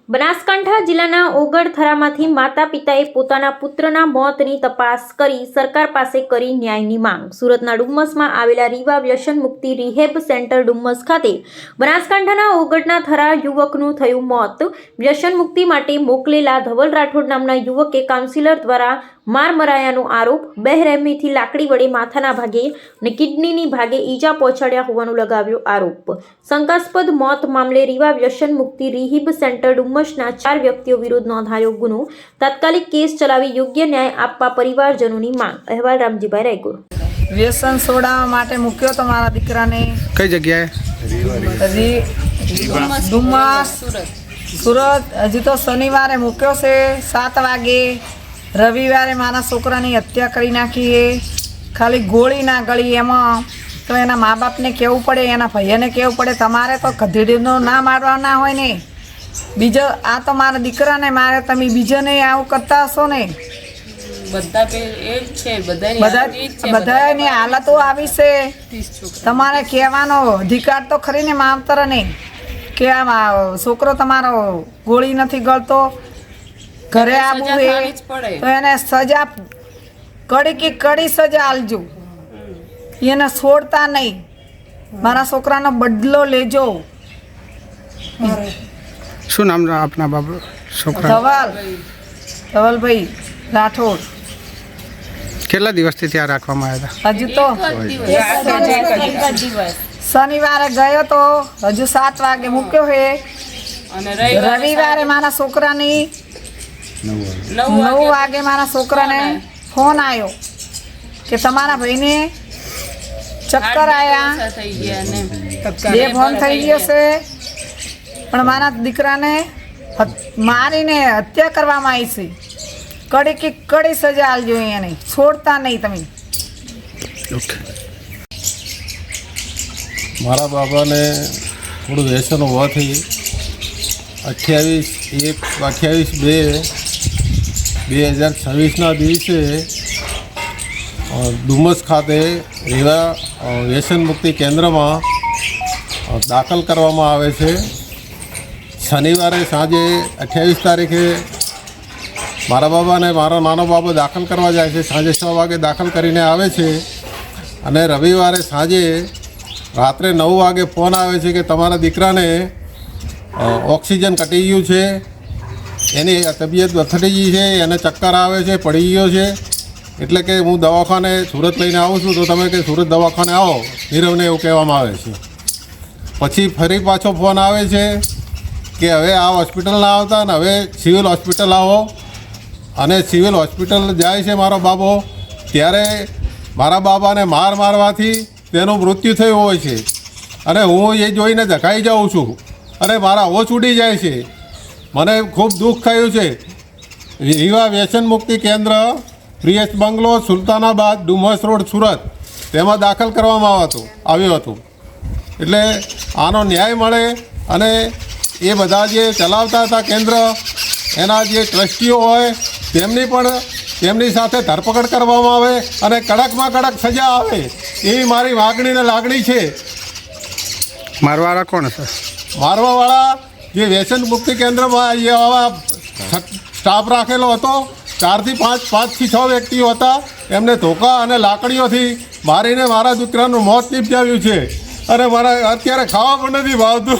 બનાસકાંઠા જિલ્લાના ઓગળથરામાંથી માતા પિતાએ પોતાના પુત્રના મોતની તપાસ કરી સરકાર પાસે કરી ન્યાયની માંગ। સુરતના ડુમ્મસમાં આવેલા રીવા વ્યસન મુક્તિ રિહેબ સેન્ટર ડુમ્મસ ખાતે બનાસકાંઠાના ઓગળના થરા યુવકનું થયું મોત। વ્યસન મુક્તિ માટે મોકલેલા ધવલ રાઠોડ નામના યુવકે કાઉન્સિલર દ્વારા માર મરાયાનો આરોપ। બેરહેમીથી લાકડી વડે માથાના ભાગે અને કિડનીની ભાગે ઈજા પહોંચાડ્યા હોવાનો લગાવ્યો આરોપ। શંકાસ્પદ મોત મામલે રીવા વ્યસન મુક્તિ રિહેબ સેન્ટર ડુમ્મસના 4 વ્યક્તિઓ વિરુદ્ધ નોંધાયો ગુનો। તાત્કાલિક કેસ ચલાવી યોગ્ય ન્યાય આપવા પરિવારજનોની માંગ। અહેવાલ રામજીભાઈ રાયગુર। વ્યસન છોડાવવા માટે મૂક્યો તો મારા દીકરાને કઈ જગ્યાએ? ડુમ્મસ સુરત। હજી તો શનિવારે મૂક્યો છે 7 વાગે। રવિવારે મારા છોકરાની હત્યા કરી નાખી છે। ખાલી ગોળી ના ગળી એમાં તો એના મા બાપને કહેવું પડે, એના ભાઈઓને કહેવું પડે, તમારે તો ગધેડીનો ના મારવાના હોય ને। બીજો આ તો મારા દીકરાને મારે, તમે બીજાને આવું કરતા હશો ને। બધાની હાલતો આવી છે। તમારે કહેવાનો અધિકાર તો ખરી ને માવતરને કે આ છોકરો તમારો ગોળી નથી ગળતો, ઘરે આવવું છે તો એને સજા કડી કે કડી સજા આલજો, એને છોડતા નહીં। મારા છોકરાનો બદલો લેજો। શું નામ આપના બાબુ છોકરા? ધવલભાઈ રાઠોડ। કેટલા દિવસથી ત્યાં રાખવામાં આવ્યા હજુ તો શનિવારે ગયો તો હજુ 7 વાગે મૂક્યો છે। રવિવારે મારા છોકરાની 9 વાગે મારા છોકરાને ફોન આવ્યો કે તમારા ભાઈને ચક્કર આવ્યા, 2 ફોન થઈ ગયો છે, પણ મારા દીકરાને મારીને હત્યા કરવામાં આવી છે। કડી કે કડી સજા આલજો, એને છોડતા નહીં તમે। મારા બાબાને થોડું વ્યસન હોવાથી 28/2/2026ના દિવસે ડુમ્મસ ખાતે રીવા વ્યસન મુક્તિ કેન્દ્રમાં દાખલ કરવામાં આવે છે। શનિવારે સાંજે 28 તારીખે મારા બાબાને મારો નાનો બાબો દાખલ કરવા જાય છે। સાંજે 6 વાગે દાખલ કરીને આવે છે અને રવિવારે સાંજે રાત્રે 9 વાગે ફોન આવે છે કે તમારા દીકરાને ઓક્સિજન ઘટી ગયું છે, એની તબિયત બથડી ગઈ છે, એને ચક્કર આવે છે, પડી ગયો છે, એટલે કે હું દવાખાને સુરત લઈને આવું છું, તો તમે કે સુરત દવાખાને આવો, નીરવને એવું કહેવામાં આવે છે। પછી ફરી પાછો ફોન આવે છે કે હવે આ હોસ્પિટલ ના આવતા ને હવે સિવિલ હોસ્પિટલ આવો, અને સિવિલ હોસ્પિટલ જાય છે મારો બાબો, ત્યારે મારા બાબાને મારવાથી તેનું મૃત્યુ થયું હોય છે। અને હું એ જોઈને ધકાઈ જાઉં છું અને મારા હોશ ઉડી જાય છે। મને ખૂબ દુઃખ થયું છે। રીવા વ્યસન મુક્તિ કેન્દ્ર પ્રિયસ બંગલો સુલતાનાબાદ ડુમ્મસ રોડ સુરત, તેમાં દાખલ કરવામાં આવ્યું હતું। એટલે આનો ન્યાય મળે અને એ બધા જે ચલાવતા હતા કેન્દ્ર, એના જે ટ્રસ્ટીઓ હોય તેમની સાથે ધરપકડ કરવામાં આવે અને કડકમાં કડક સજા આવે, એવી મારી માગણી ને લાગણી છે। મારવાળા કોણ છે? મારવાવાળા જે વ્યસન મુક્તિ કેન્દ્રમાં આવા સ્ટાફ રાખેલો હતો, 4 થી 6 વ્યક્તિઓ હતા, એમને ધોકા અને લાકડીઓથી મારીને મારા દીકરાનું મોત નિપજાવ્યું છે। અને મારા અત્યારે ખાવા પણ નથી ભાવતું।